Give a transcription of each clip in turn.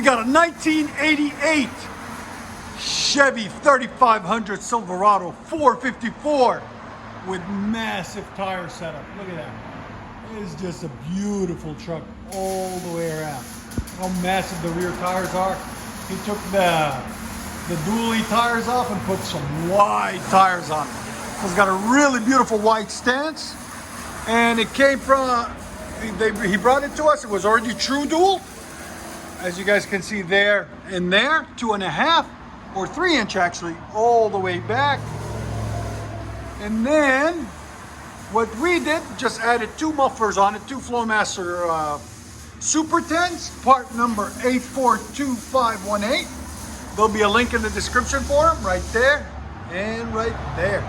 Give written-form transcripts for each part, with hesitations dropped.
we got a 1988 Chevy 3500 Silverado 454 with massive tire setup. Look at that. It is just a beautiful truck all the way around. How massive the rear tires are. He took the dually tires off and put some wide tires on it. It's got a really beautiful wide stance, and it came from, he brought it to us. It was already true dual, as you guys can see there and there, 2.5 or 3 inch actually, all the way back. And then what we did, just added 2 mufflers on it, 2 FLOWMASTER Super 10s, part number 842518. There'll be a link in the description for them, right there and right there.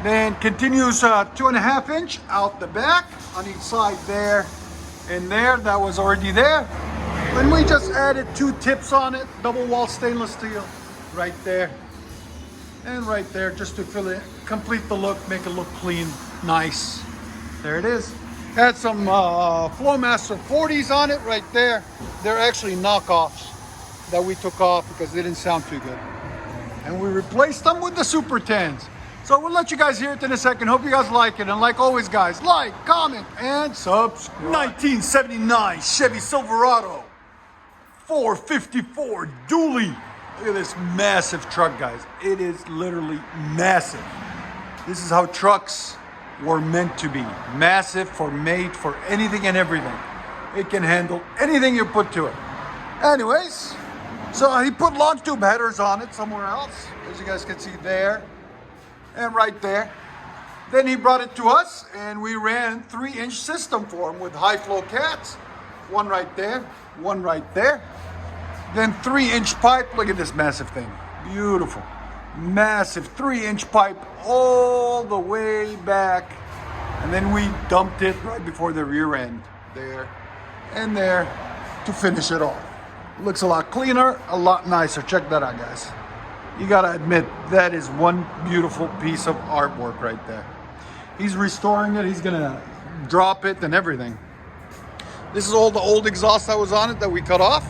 Then continues 2.5 inch out the back on each side there and there. That was already there. And we just added 2 tips on it, double wall stainless steel, right there and right there, just to fill it, complete the look, make it look clean, nice. There it is. Had some FLOWMASTER 40s on it right there. They're actually knockoffs that we took off because they didn't sound too good. And we replaced them with the Super 10s. So we'll let you guys hear it in a second. Hope you guys like it. And like always, guys, like, comment, and subscribe. 1979 Chevy Silverado 454 dually. Look at this massive truck, guys. It is literally massive. This is how trucks were meant to be. Massive, made for anything and everything. It can handle anything you put to it. Anyways, so he put launch tube headers on it somewhere else, as you guys can see there and right there. Then he brought it to us and we ran 3-inch system for him with high flow cats. 1 right there, 1 right there. Then 3-inch pipe. Look at this massive thing. Beautiful. Massive 3-inch pipe all the way back. And then we dumped it right before the rear end there and there to finish it off. Looks a lot cleaner, a lot nicer. Check that out, guys. You gotta admit, that is one beautiful piece of artwork right there. He's restoring it. He's gonna drop it and everything. This is all the old exhaust that was on it that we cut off,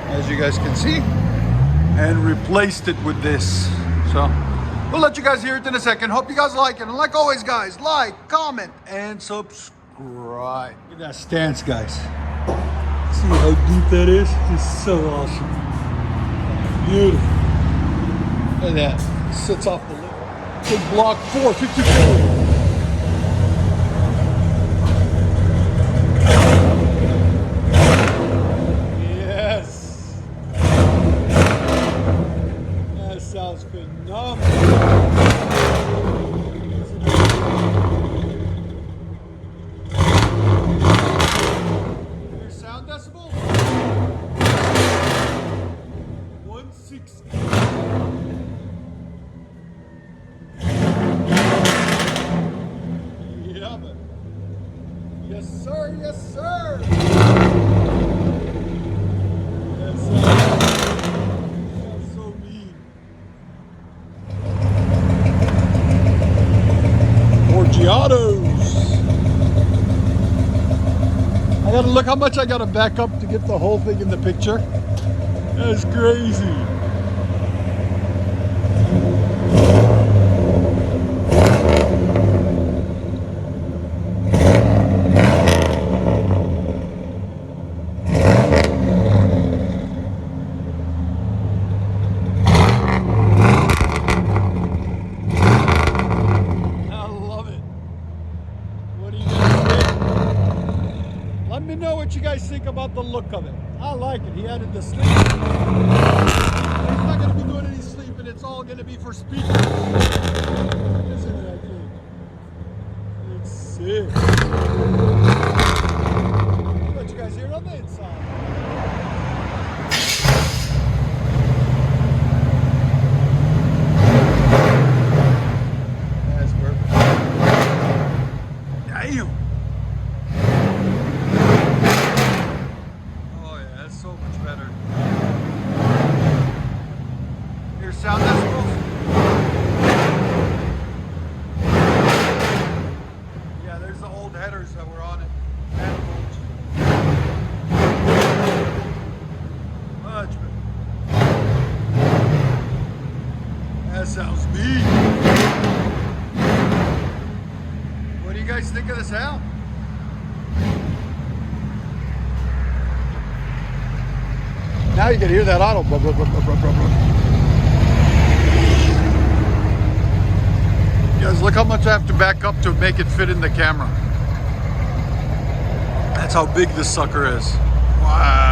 as you guys can see, and replaced it with this. So we'll let you guys hear it in a second. Hope you guys like it. And like always, guys, like, comment, and subscribe. Look at that stance, guys. See how deep that is? It's so awesome. Beautiful. Look at that. Sits off the lip. Big block 454. Sounds phenomenal. Your sound decibel? 160. Yeah, man. Yes, sir. Yes, sir. Yes, sir. I gotta look how much I gotta back up to get the whole thing in the picture. That's crazy. Let me know what you guys think about the look of it. I like it. He added the sleep. He's not going to be doing any sleeping. It's all going to be for speakers. Isn't it, I think? It's sick. I'll let you guys hear it on the inside. That's perfect. Damn. So much better. Your sound decibels? Yeah, there's the old headers that were on it. Manifolds. think of the sound? Now you can hear that auto. Blah, blah, blah, blah, blah, blah. Guys, look how much I have to back up to make it fit in the camera. That's how big this sucker is. Wow.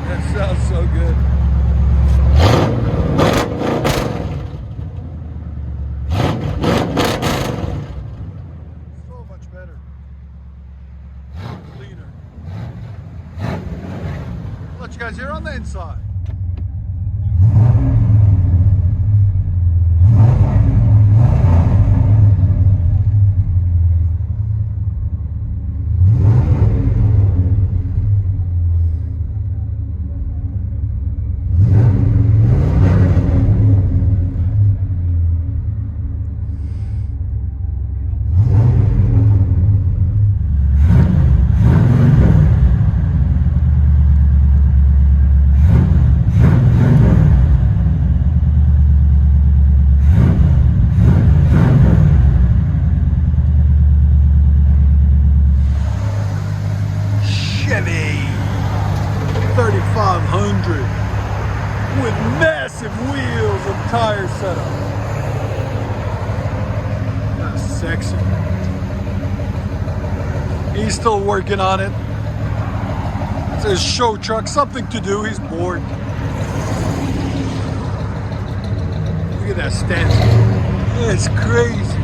That sounds so good. So much better. Cleaner. I'll let you guys hear on the inside. Chevy 3500 with massive wheels and tire setup. That's sexy. He's still working on it. It's his show truck, something to do. He's bored. Look at that stance. It's crazy.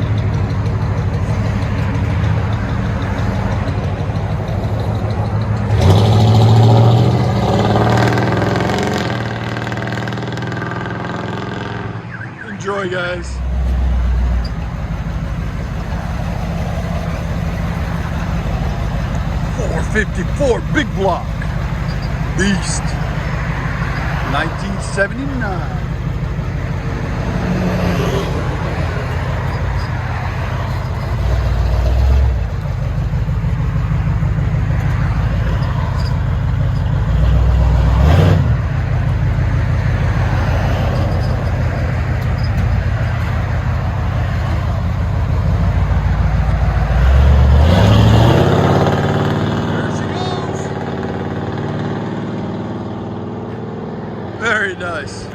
Enjoy, guys. .454 big block beast, 1979. Very nice.